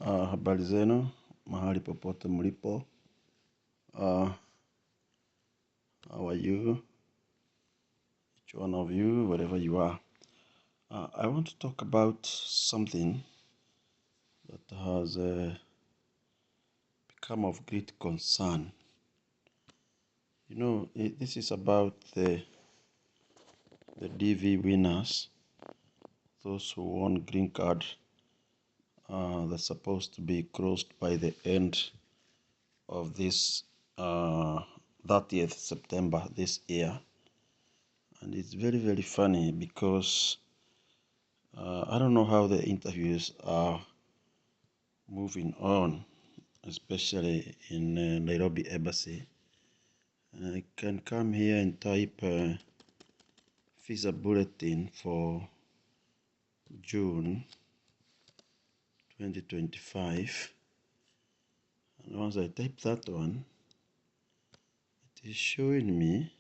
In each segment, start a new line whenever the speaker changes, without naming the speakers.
Habari zenu, mahali popote mlipo. How are you? Each one of you, wherever you are. I want to talk about something that has become of great concern. You know, this is about the DV winners, those who won green card. That's supposed to be closed by the end of this 30th September this year. And it's very, very funny because I don't know how the interviews are moving on, especially in Nairobi Embassy. I can come here and type visa bulletin for June 2025. And once I type that one, it is showing me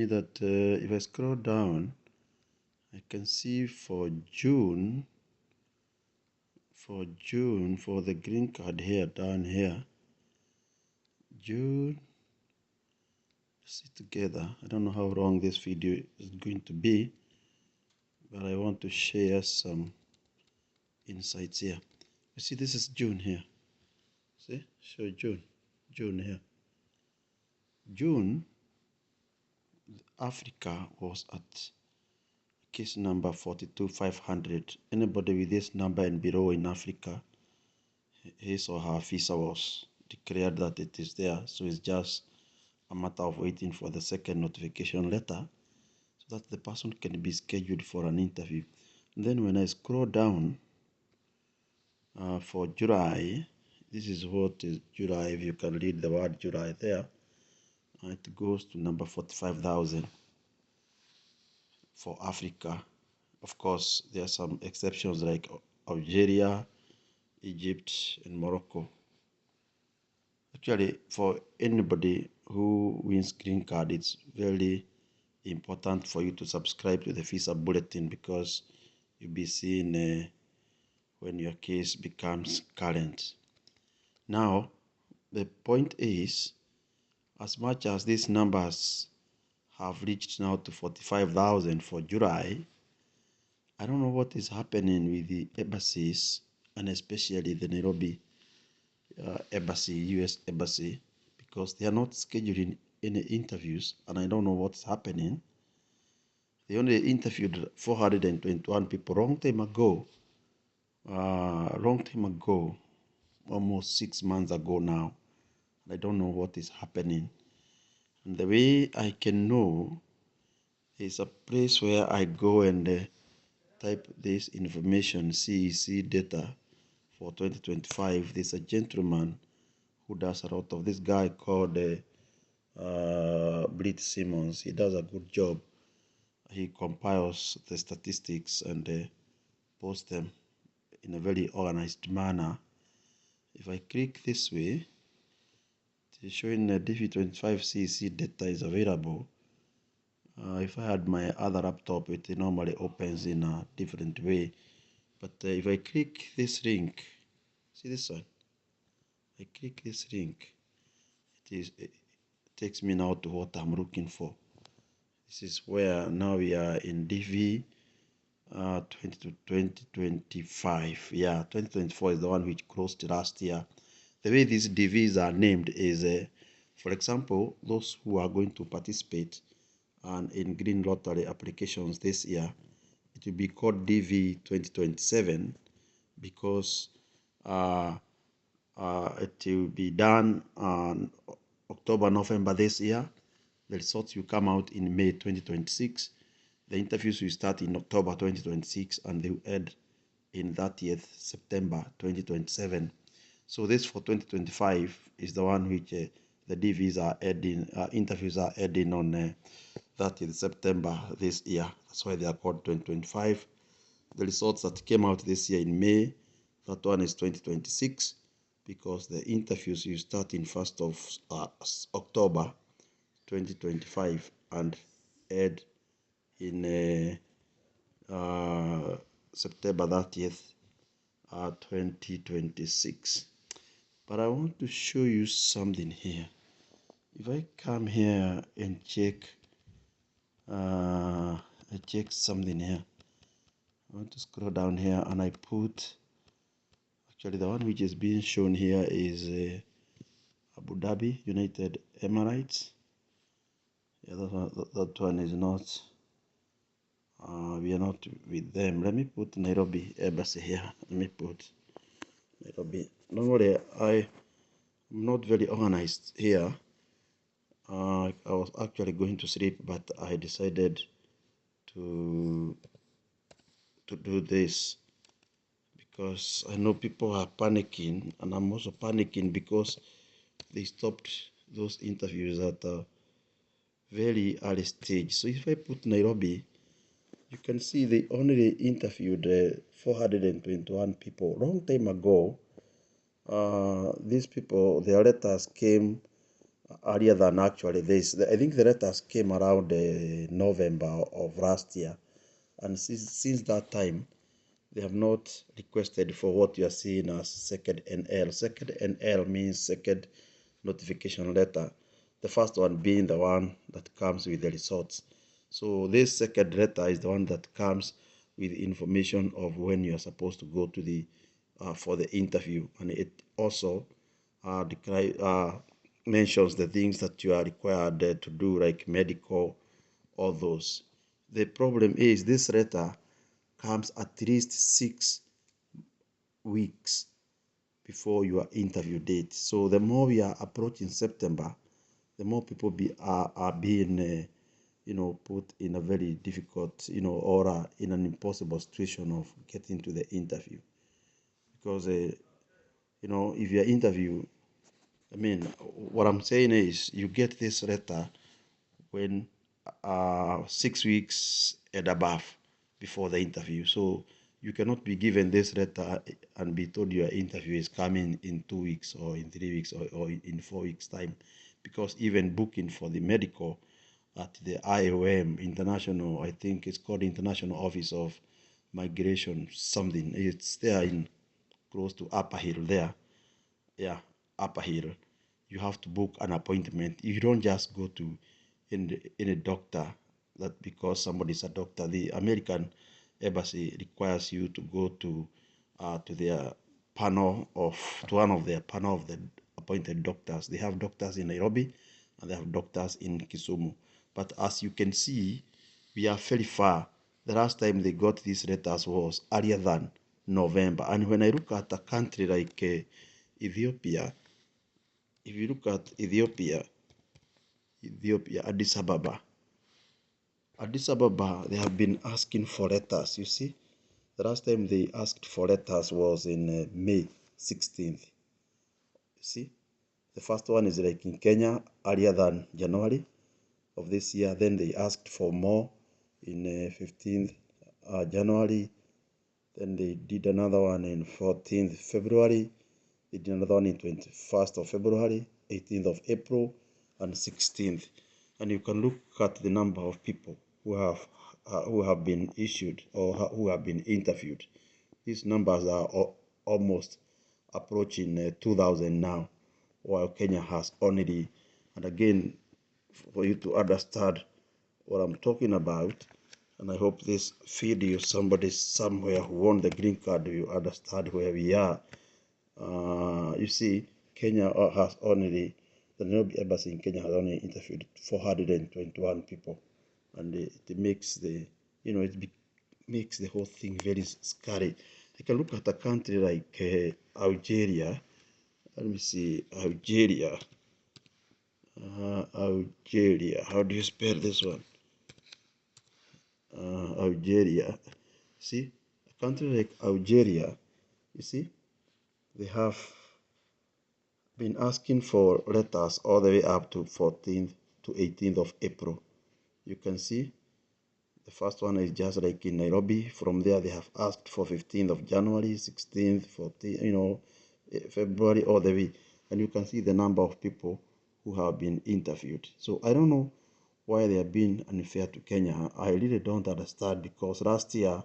that if I scroll down, I can see for June, for the green card here, down here, June, see together. I don't know how long this video is going to be, but I want to share some insights here. You see, this is June here. See, show June here. June, Africa was at case number 42,500. Anybody with this number and below in Africa, his or her visa was declared that it is there. So it's just a matter of waiting for the second notification letter so that the person can be scheduled for an interview. And then when I scroll down for July, this is what is July. If you can read the word July there, it goes to number 45,000 for Africa. Of course, there are some exceptions like Algeria, Egypt, and Morocco. Actually, for anybody who wins green card, it's very important for you to subscribe to the visa bulletin because you'll be seeing when your case becomes current. Now, the point is, as much as these numbers have reached now to 45,000 for July, I don't know what is happening with the embassies, and especially the Nairobi embassy, US embassy, because they are not scheduling any interviews, and I don't know what's happening. They only interviewed 421 people long time ago, almost 6 months ago now. I don't know what is happening. And the way I can know is a place where I go and type this information, CEC data for 2025. There's a gentleman who does a lot of this guy called Brit Simmons. He does a good job. He compiles the statistics and posts them in a very organized manner. If I click this way, it is showing the DV25 CEC data is available. If I had my other laptop, it normally opens in a different way. But if I click this link, see this one? I click this link, it takes me now to what I'm looking for. This is where now we are in DV 2025. Yeah, 2024 is the one which closed last year. The way these DVs are named is, for example, those who are going to participate in green lottery applications this year, it will be called DV 2027 because it will be done on October, November this year. The results will come out in May 2026. The interviews will start in October 2026 and they will end in 30th September 2027. So this for 2025 is the one which the DVs are adding, interviews are adding on 30th September this year. That's why they are called 2025. The results that came out this year in May, that one is 2026 because the interviews will start in 1st of October 2025 and end in September 30th, 2026. But I want to show you something here. If I come here and I check something here. I want to scroll down here and I put, actually the one which is being shown here is Abu Dhabi, United Emirates. Yeah, that one is not, we are not with them. Let me put Nairobi Embassy here. Let me put Nairobi. Don't worry, I'm not very organized here. I was actually going to sleep, but I decided to do this because I know people are panicking, and I'm also panicking because they stopped those interviews at a very early stage. So if I put Nairobi, you can see they only interviewed 421 people. Long time ago, these people, their letters came earlier than actually this. I think the letters came around November of last year. And since that time, they have not requested for what you are seeing as second NL. Second NL means second notification letter. The first one being the one that comes with the results. So this second letter is the one that comes with information of when you are supposed to go to the for the interview, and it also mentions the things that you are required to do, like medical, all those. The problem is this letter comes at least 6 weeks before your interview date. So the more we are approaching September, the more people are being, put in a very difficult, or in an impossible situation of getting to the interview. Because, if your interview, what I'm saying is you get this letter when 6 weeks and above before the interview. So you cannot be given this letter and be told your interview is coming in 2 weeks or in 3 weeks or in 4 weeks time, because even booking for the medical at the IOM International, I think it's called International Office of Migration something, it's there in close to Upper Hill there. Yeah, Upper Hill. You have to book an appointment. You don't just go to in a doctor that because somebody's a doctor. The American embassy requires you to go to their panel of to one of their panel of the appointed doctors. They have doctors in Nairobi and they have doctors in Kisumu. But as you can see, we are very far. The last time they got these letters was earlier than November. And when I look at a country like Ethiopia, if you look at Ethiopia, Addis Ababa, they have been asking for letters. You see, the last time they asked for letters was in May 16th. You see, the first one is like in Kenya earlier than January of this year. Then they asked for more in 15th January. Then they did another one in 14th February. They did another one in 21st of February, 18th of April, and 16th. And you can look at the number of people who have been issued or who have been interviewed. These numbers are almost approaching 2,000 now, while Kenya has only, and again, for you to understand what I'm talking about, and I hope this video, somebody somewhere who won the green card, you understand where we are. You see, Kenya has only, the Nairobi embassy in Kenya has only interviewed 421 people, and it makes the, makes the whole thing very scary. You can look at a country like Algeria. Let me see, Algeria. Algeria. How do you spell this one? Algeria. See, a country like Algeria, you see, they have been asking for letters all the way up to 14th to 18th of April. You can see the first one is just like in Nairobi. From there, they have asked for 15th of January, 16th, 14th, February, all the way. And you can see the number of people who have been interviewed. So I don't know why they are being unfair to Kenya. I really don't understand, because last year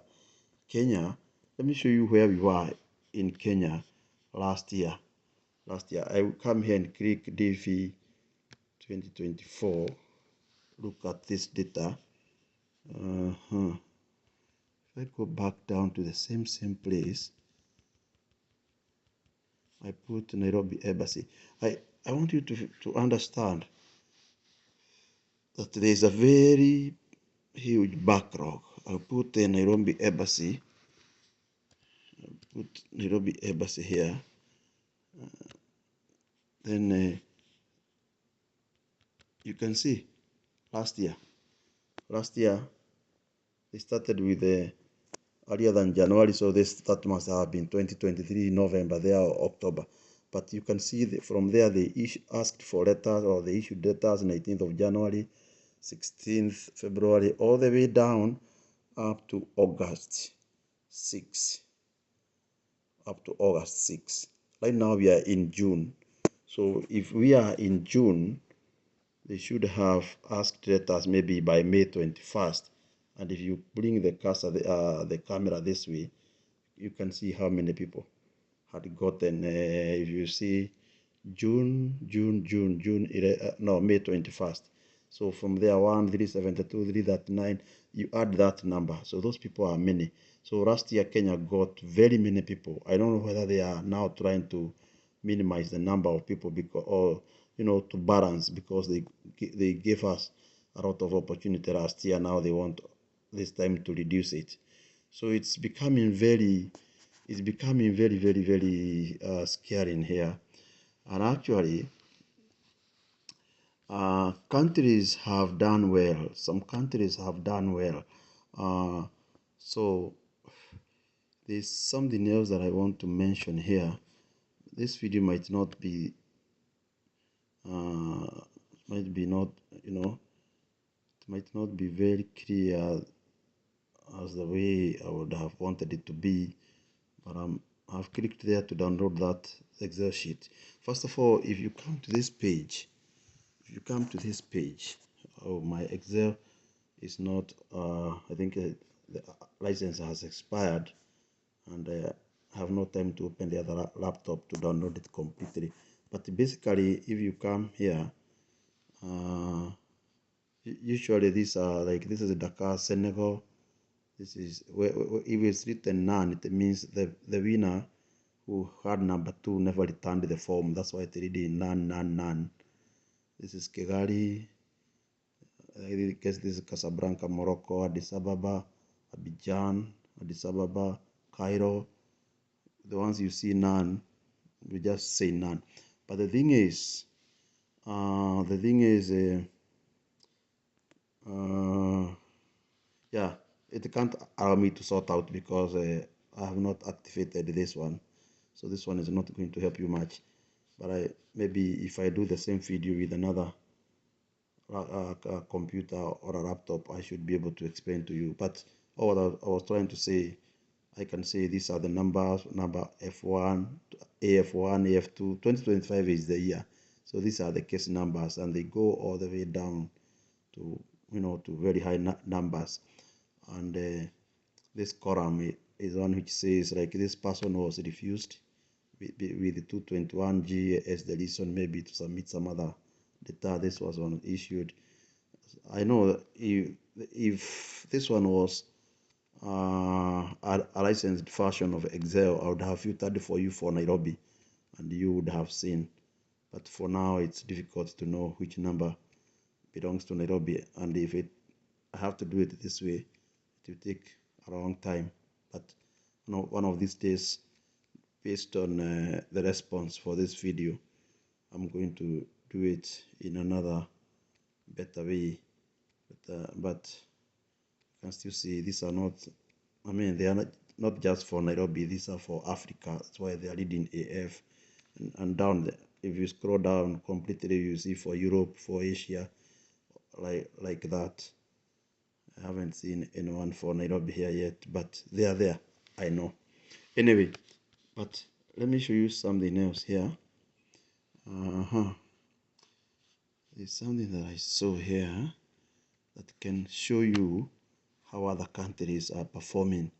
Kenya, let me show you where we were in Kenya last year. I will come here and click DV 2024. Look at this data. If I go back down to the same place, I put Nairobi Embassy. I want you to understand that there is a very huge backlog. I'll put the Nairobi Embassy. Put Nairobi Embassy here. Then you can see last year they started with earlier than January, so that must have been 2023 November there or October. But you can see from there they asked for letters, or they issued letters 19th of January, 16th February, all the way down up to August 6. Up to August 6. Right now we are in June. So if we are in June, they should have asked letters maybe by May 21st. And if you bring the cursor, the camera this way, you can see how many people had gotten. If you see May 21st. So from there, 372, 339, you add that number. So those people are many. So last year, Kenya got very many people. I don't know whether they are now trying to minimize the number of people because, or to balance, because they gave us a lot of opportunity last year. Now they want this time to reduce it. So it's becoming very, very scary in here. And actually, countries have done well. Some countries have done well. So there's something else that I want to mention here. This video might not be it might not be very clear as the way I would have wanted it to be, but I've clicked there to download that Excel sheet. First of all, if you come to this page, oh, my Excel is not, I think the license has expired, and I have no time to open the other laptop to download it completely. But basically, if you come here, usually these are like, this is Dakar, Senegal. This is where if it's written none, it means the winner who had number 2 never returned the form. That's why it's reading none. This is Kigali. I guess this is Casablanca, Morocco, Addis Ababa, Abidjan, Addis Ababa, Cairo. The ones you see none, we just say none. But the thing is, yeah, it can't allow me to sort out because I have not activated this one. So this one is not going to help you much. But maybe if I do the same video with another computer or a laptop, I should be able to explain to you. But what I was trying to say, I can say these are the numbers, number F1, AF1, AF2, 2025 is the year. So these are the case numbers, and they go all the way down to, to very high numbers. And this column is one which says like this person was refused with the 221G as the reason, maybe to submit some other data. This was one issued. I know if this one was a licensed version of Excel, I would have filtered for you for Nairobi, and you would have seen. But for now, it's difficult to know which number belongs to Nairobi, and if I have to do it this way, it will take a long time. But one of these days, based on the response for this video, I'm going to do it in another better way. But you can still see these are not, they are not just for Nairobi, these are for Africa. That's why they are reading AF. And down there, if you scroll down completely, you see for Europe, for Asia, like that. I haven't seen anyone for Nairobi here yet, but they are there, I know. Anyway, but let me show you something else here. There's something that I saw here that can show you how other countries are performing.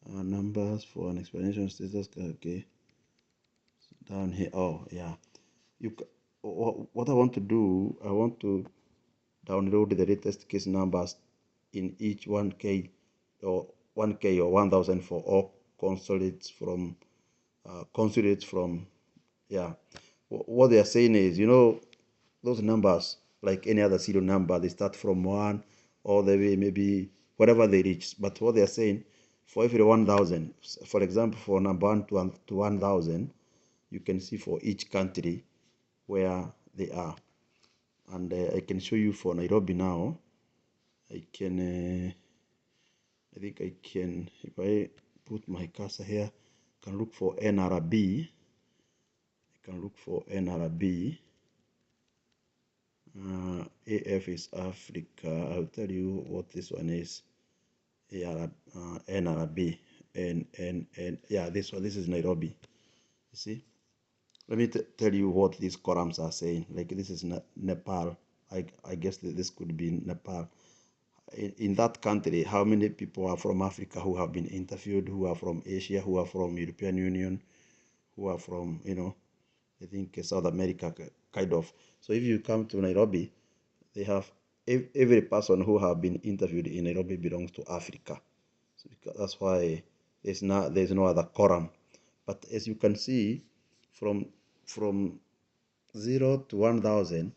Numbers for an explanation status. Okay, down here. Oh yeah, what I want to do, I want to download the latest case numbers in each 1K or 1K or 1000 for all consulates from yeah. What they are saying is, those numbers, like any other serial number, they start from one all the way, maybe whatever they reach. But what they are saying, for every 1000, for example, for number 1 to 1000, you can see for each country where they are. And I can show you for Nairobi now. I think I can, if I put my cursor here, I can look for NRB. I can look for NRB. AF is Africa. I'll tell you what this one is. NRB. And yeah, this one. This is Nairobi. You see? Let me tell you what these columns are saying. Like this is Nepal. I guess this could be Nepal. In that country, how many people are from Africa who have been interviewed, who are from Asia, who are from European Union, who are from, I think South America, kind of. So if you come to Nairobi, they have every person who have been interviewed in Nairobi belongs to Africa. So that's why there's no other quorum. But as you can see, from 0 to 1000,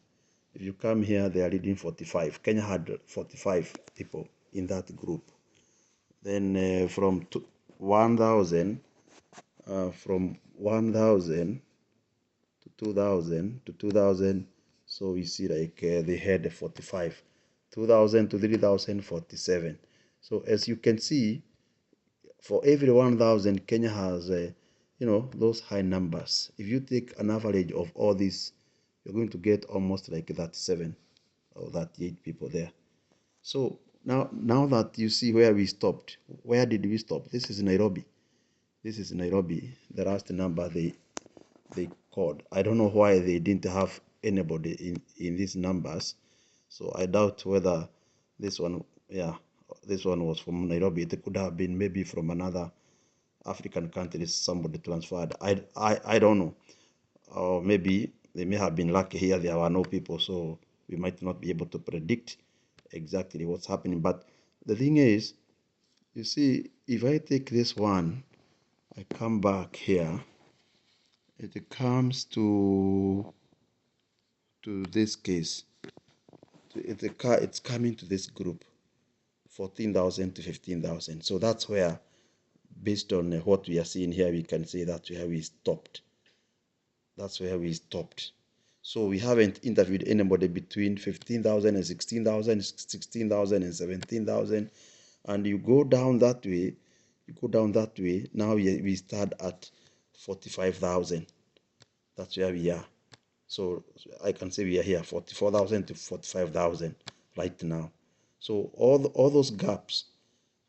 if you come here, they are reading 45. Kenya had 45 people in that group. Then from 1000, from 1000 to 2000, so we see like they had 45. 2000 to 3000, 47. So as you can see, for every 1000, Kenya has those high numbers. If you take an average of all these, you're going to get almost like 37 or 38 people there. So now that you see where we stopped, where did we stop? This is Nairobi. This is Nairobi. The last number they called. I don't know why they didn't have anybody in these numbers. So I doubt whether this one, yeah, this one was from Nairobi. It could have been maybe from another African country, somebody transferred. I don't know. Or maybe they may have been lucky here. There were no people, so we might not be able to predict exactly what's happening. But the thing is, you see, if I take this one, I come back here, it comes to this case. It's coming to this group, 14,000 to 15,000. So that's where, based on what we are seeing here, we can say that's where we stopped. That's where we stopped. So we haven't interviewed anybody between 15,000 and 16,000, 16,000 and 17,000. And you go down that way, now we start at 45,000. That's where we are. So I can say we are here, 44,000 to 45,000 right now. So all those gaps,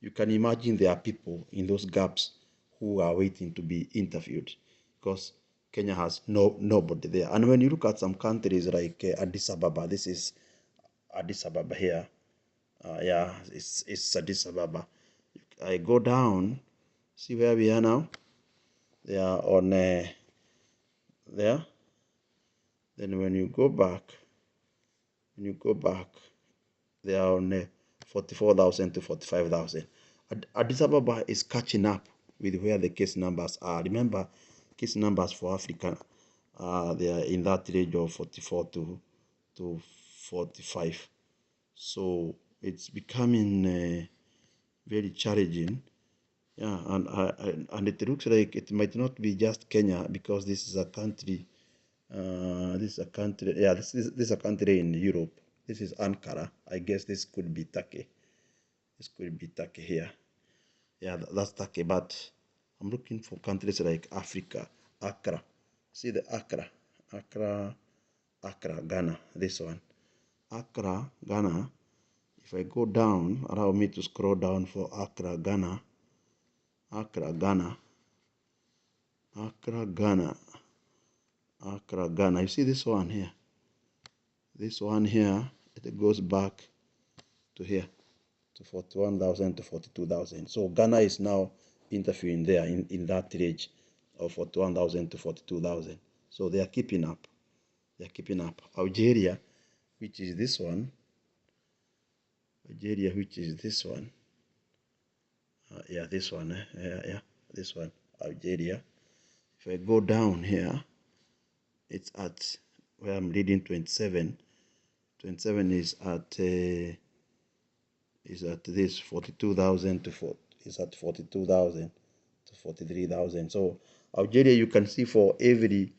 you can imagine there are people in those gaps who are waiting to be interviewed, because Kenya has nobody there. And when you look at some countries like Addis Ababa, this is Addis Ababa here. Yeah, it's Addis Ababa. I go down, see where we are now. They are on there. Then when you go back, they are on 44,000 to 45,000. Addis Ababa is catching up with where the case numbers are. Remember, case numbers for Africa, they are in that range of 44 to 45. So it's becoming very challenging. Yeah, and it looks like it might not be just Kenya, because this is a country. This is a country. Yeah, this is a country in Europe. This is Ankara. I guess this could be Turkey. This could be Turkey here. Yeah, that's Turkey. But I'm looking for countries like Africa. Accra. See the Accra. Accra, Ghana. This one. Accra, Ghana. If I go down, allow me to scroll down for Accra, Ghana. Accra, Ghana. Accra, Ghana. Accra, Ghana. You see this one here? This one here, it goes back to here, to 41,000 to 42,000. So Ghana is now interviewing there in that range of 41,000 to 42,000. So they are keeping up. They are keeping up. Algeria, which is this one. Algeria, which is this one. Yeah, this one. Yeah, this one. Algeria. If I go down here, it's at where I'm reading 27. 27 is at this 42,000 to 40, is at 42,000 to 43,000. So Algeria, you can see for every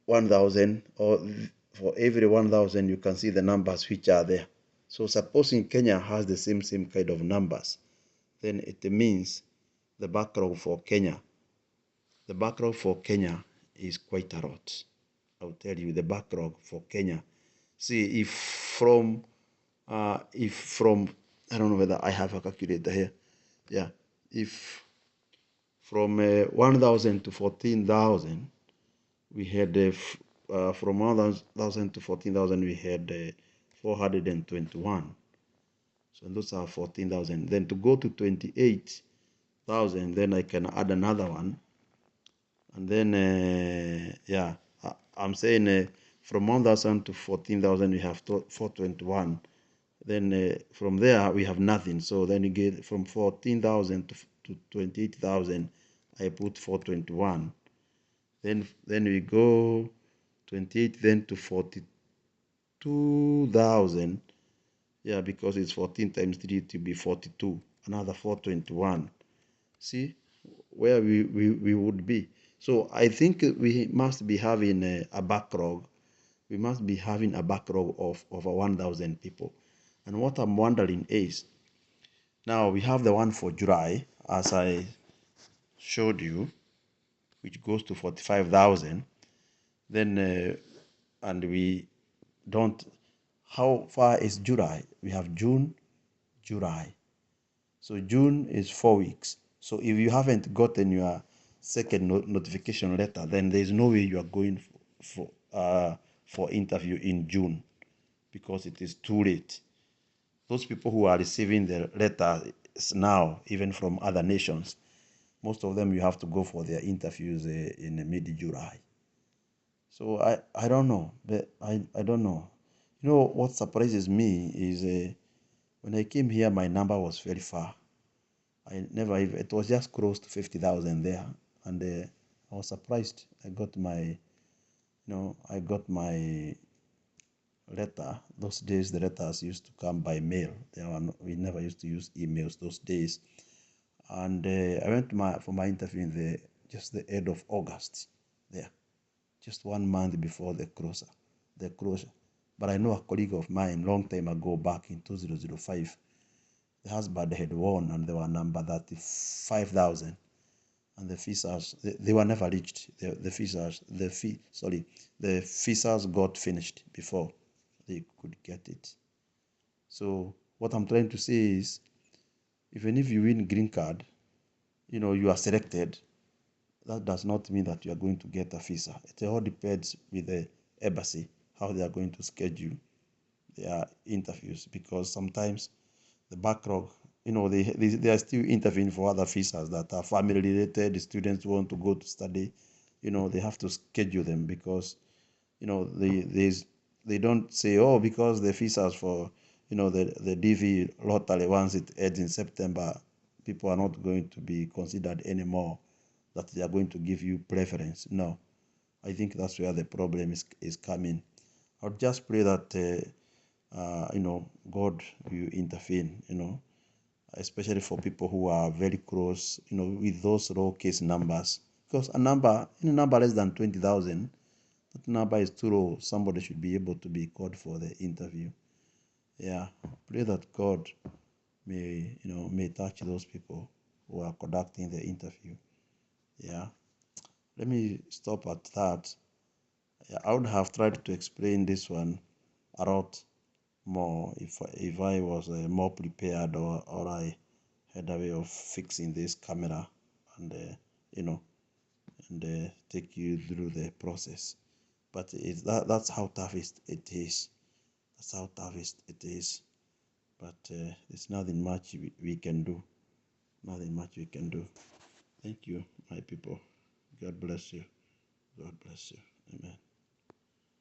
1,000, or for every 1,000 you can see the numbers which are there. So supposing Kenya has the same kind of numbers, then it means the backlog for Kenya is quite a lot. I'll tell you, the backlog for Kenya. See, if from I don't know whether I have a calculator here. Yeah, if from 1,000 to 14,000, we had from 1,000 to 14,000 we had 421. So those are 14,000. Then to go to 28,000, then I can add another one. And then, yeah, I'm saying from 1,000 to 14,000, we have 421. Then from there, we have nothing. So then you get from 14,000 to 28,000, I put 421. Then we go 28, then to 42,000. Yeah, because it's 14 times 3 to be 42. Another 421. See where we would be. So I think we must be having a backlog. We must be having a backlog of over 1,000 people. And what I'm wondering is, now we have the one for July, as I showed you, which goes to 45,000. Then, and we don't, how far is July? We have June, July. So June is 4 weeks. So if you haven't gotten your second notification letter, then there's no way you are going for interview in June, because it is too late. Those people who are receiving the letters now, even from other nations, most of them you have to go for their interviews in mid-July. So I don't know, but I don't know. You know what surprises me is when I came here, my number was very far. It was just close to 50,000 there, and I was surprised. I got my letter. Those days, the letters used to come by mail. We never used to use emails those days. And I went for my interview in just the end of August, there, just 1 month before the closure. But I know a colleague of mine, long time ago, back in 2005, the husband had won, and they were number 35,000, and the visas they were never reached. The visas got finished before they could get it. So what I'm trying to say is, even if you win green card, you are selected, that does not mean that you are going to get a visa. It all depends with the embassy, how they are going to schedule their interviews, because sometimes the backlog, they are still interviewing for other visas that are family related. The students want to go to study, they have to schedule them, because they don't say, oh, because the visas for the DV lottery, once it ends in September, people are not going to be considered anymore, that they are going to give you preference. No, I think that's where the problem is coming. I would just pray that God will intervene, especially for people who are very close, with those low case numbers. Because a number less than 20,000, that number is too low. Somebody should be able to be called for the interview. Yeah, pray that God may touch those people who are conducting the interview. Yeah, let me stop at that. Yeah, I would have tried to explain this one a lot more if I was more prepared, or I had a way of fixing this camera and take you through the process. But that's how tough it is. That's how tough it is. but there's nothing much we can do. Nothing much we can do. Thank you, my people. God bless you. God bless you. Amen.